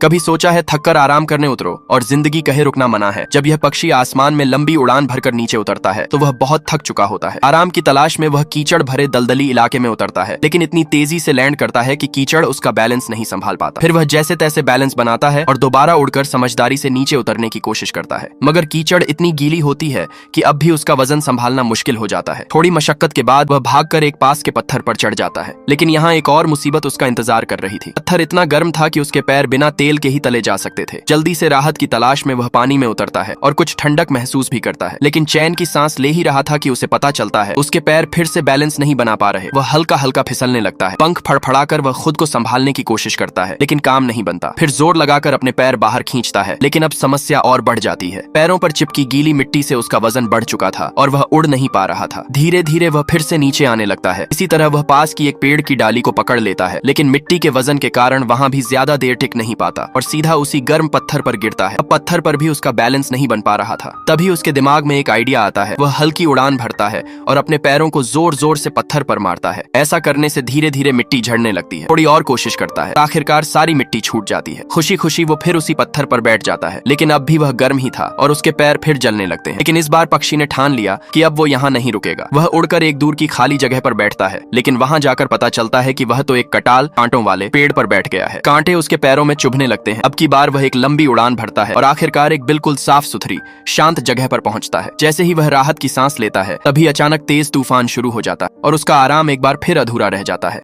कभी सोचा है थककर आराम करने उतरो और जिंदगी कहे रुकना मना है। जब यह पक्षी आसमान में लंबी उड़ान भरकर नीचे उतरता है तो वह बहुत थक चुका होता है। आराम की तलाश में वह कीचड़ भरे दलदली इलाके में उतरता है, लेकिन इतनी तेजी से लैंड करता है कि कीचड़ उसका बैलेंस नहीं संभाल पाता। फिर वह जैसे तैसे बैलेंस बनाता है और दोबारा उड़कर समझदारी से नीचे उतरने की कोशिश करता है, मगर कीचड़ इतनी गीली होती है कि अब भी उसका वजन संभालना मुश्किल हो जाता है। थोड़ी मशक्कत के बाद वह भागकर एक पास के पत्थर पर चढ़ जाता है, लेकिन यहाँ एक और मुसीबत उसका इंतजार कर रही थी। पत्थर इतना गर्म था कि उसके पैर बिना तेल के ही तले जा सकते थे। जल्दी से राहत की तलाश में वह पानी में उतरता है और कुछ ठंडक महसूस भी करता है, लेकिन चैन की सांस ले ही रहा था कि उसे पता चलता है उसके पैर फिर से बैलेंस नहीं बना पा रहे। वह हल्का हल्का फिसलने लगता है। पंख फड़फड़ाकर वह खुद को संभालने की कोशिश करता है, लेकिन काम नहीं बनता। फिर जोर लगाकर अपने पैर बाहर खींचता है, लेकिन अब समस्या और बढ़ जाती है। पैरों पर चिपकी गीली मिट्टी से उसका वजन बढ़ चुका था और वह उड़ नहीं पा रहा था। धीरे धीरे वह फिर से नीचे आने लगता है। इसी तरह वह पास की एक पेड़ की डाली को पकड़ लेता है, लेकिन मिट्टी के वजन के कारण वहां भी ज्यादा देर टिक नहीं पाता और सीधा उसी गर्म पत्थर पर गिरता है। अब पत्थर पर भी उसका बैलेंस नहीं बन पा रहा था। तभी उसके दिमाग में एक आइडिया आता है। वह हल्की उड़ान भरता है और अपने पैरों को जोर जोर से पत्थर पर मारता है। ऐसा करने से धीरे धीरे मिट्टी झड़ने लगती है। थोड़ी और कोशिश करता है, आखिरकार सारी मिट्टी छूट जाती है। खुशी खुशी वो फिर उसी पत्थर पर बैठ जाता है, लेकिन अब भी वह गर्म ही था और उसके पैर फिर जलने लगते हैं। लेकिन इस बार पक्षी ने ठान लिया कि अब वो यहाँ नहीं रुकेगा। वह उड़कर एक दूर की खाली जगह पर बैठता है, लेकिन वहां जाकर पता चलता है कि वह तो एक कटाल कांटों वाले पेड़ पर बैठ गया है। कांटे उसके पैरों में चुभने लगते हैं। अब की बार वह एक लंबी उड़ान भरता है और आखिरकार एक बिल्कुल साफ सुथरी शांत जगह पर पहुंचता है। जैसे ही वह राहत की सांस लेता है, तभी अचानक तेज तूफान शुरू हो जाता है और उसका आराम एक बार फिर अधूरा रह जाता है।